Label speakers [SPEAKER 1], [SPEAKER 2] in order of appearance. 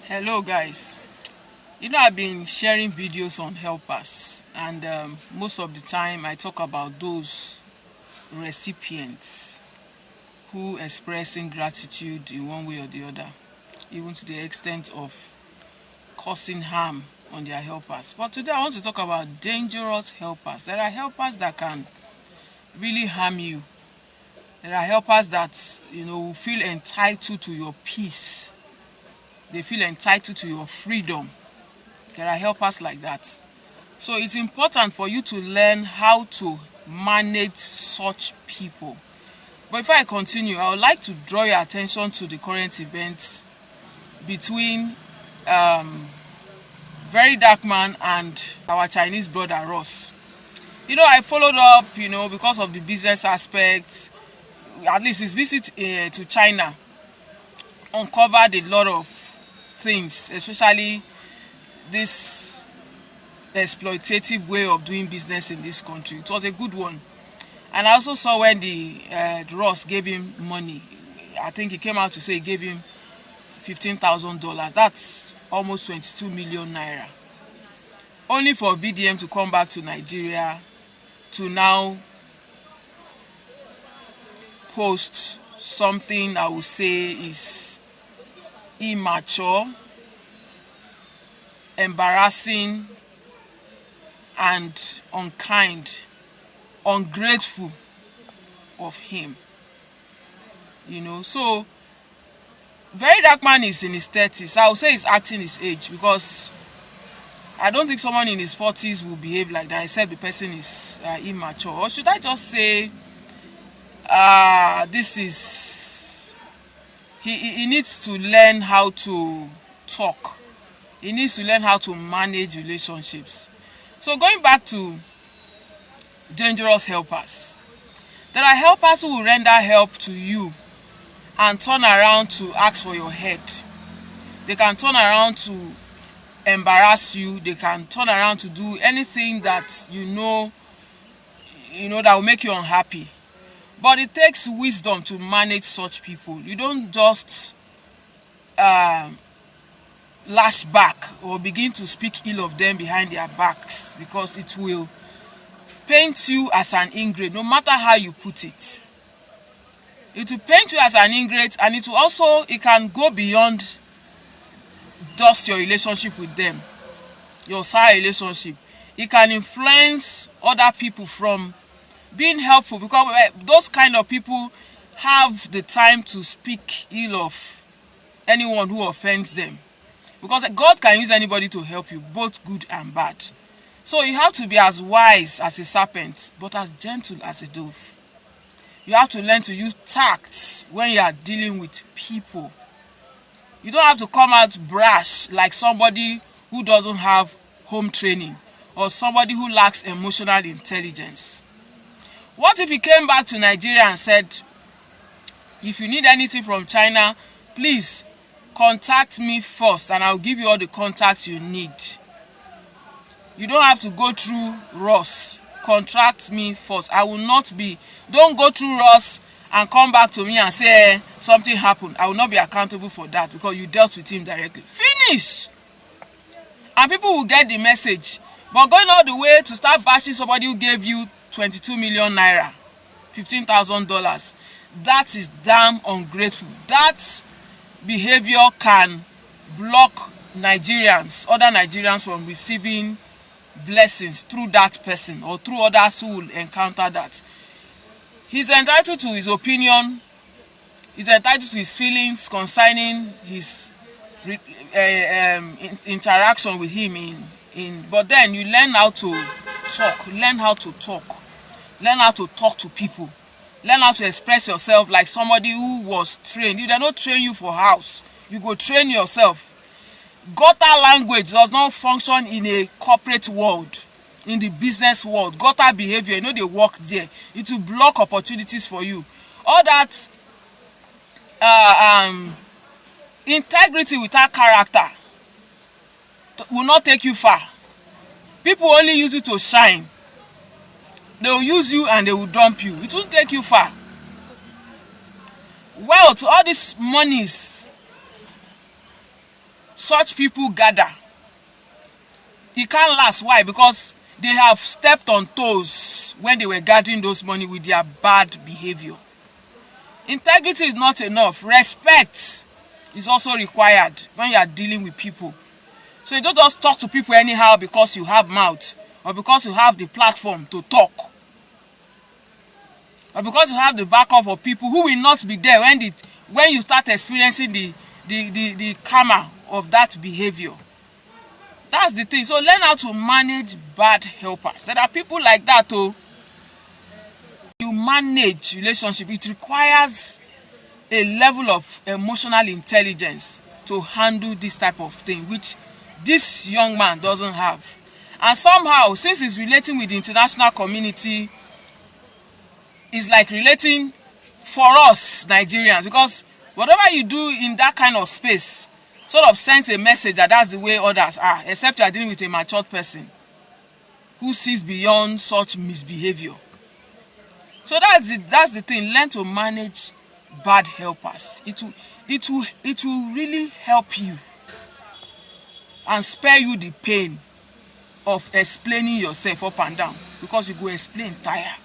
[SPEAKER 1] Hello guys, I've been sharing videos on helpers, and most of the time I talk about those recipients who expressing gratitude in one way or the other, even to the extent of causing harm on their helpers. But today I want to talk about dangerous helpers. There are helpers that can really harm you. There are helpers that feel entitled to your peace. They feel entitled to your freedom. There are helpers like that. So it's important for you to learn how to manage such people. But before I continue, I would like to draw your attention to the current events between Very Dark Man and our Chinese brother Ross. I followed up, because of the business aspect. At least his visit to China uncovered a lot of things, especially this exploitative way of doing business in this country. It was a good one. And I also saw when the Ross gave him money. I think he came out to say he gave him $15,000. That's almost 22 million naira. Only for VDM to come back to Nigeria to now post something I would say is immature, embarrassing, and unkind, ungrateful of him. So Very Dark Man is in his 30s. I would say he's acting his age, because I don't think someone in his 40s will behave like that except the person is immature. Or should I just say he needs to learn how to talk. He needs to learn how to manage relationships. So going back to dangerous helpers. There are helpers who will render help to you and turn around to ask for your head. They can turn around to embarrass you. They can turn around to do anything that that will make you unhappy. But it takes wisdom to manage such people. You don't just lash back or begin to speak ill of them behind their backs, because it will paint you as an ingrate, no matter how you put it. It will paint you as an ingrate, and it can go beyond just your relationship with them, your side relationship. It can influence other people from being helpful, because those kind of people have the time to speak ill of anyone who offends them. Because God can use anybody to help you, both good and bad. So you have to be as wise as a serpent, but as gentle as a dove. You have to learn to use tact when you are dealing with people. You don't have to come out brash like somebody who doesn't have home training, or somebody who lacks emotional intelligence. What if he came back to Nigeria and said, if you need anything from China, please contact me first and I'll give you all the contacts you need. You don't have to go through Ross. Contact me first. Don't go through Ross and come back to me and say something happened. I will not be accountable for that, because you dealt with him directly. Finish. And people will get the message. But going all the way to start bashing somebody who gave you 22 million naira, $15,000, that is damn ungrateful. That behavior can block other Nigerians from receiving blessings through that person or through others who will encounter that. He's entitled to his opinion. He's entitled to his feelings concerning his interaction with him but then you learn how to talk. Learn how to talk to people. Learn how to express yourself like somebody who was trained. They don't train you for house. You go train yourself. Gutter language does not function in a corporate world, in the business world. Gutter behavior, they work there. It will block opportunities for you. All that integrity without character will not take you far. People only use you to shine. They will use you and they will dump you. It won't take you far. Wealth, all these monies, such people gather, it can't last. Why? Because they have stepped on toes when they were gathering those money with their bad behavior. Integrity is not enough. Respect is also required when you are dealing with people. So you don't just talk to people anyhow because you have mouth, or because you have the platform to talk, or because you have the backup of people who will not be there when you start experiencing the karma of that behavior. That's the thing. So learn how to manage bad helpers. There are people like that. Oh, you manage relationship. It requires a level of emotional intelligence to handle this type of thing, which this young man doesn't have. And somehow, since he's relating with the international community, it's like relating for us Nigerians, because whatever you do in that kind of space sort of sends a message that that's the way others are, except you are dealing with a matured person who sees beyond such misbehavior. So that's the thing. Learn to manage bad helpers. It will really help you and spare you the pain of explaining yourself up and down, because you go explain tire.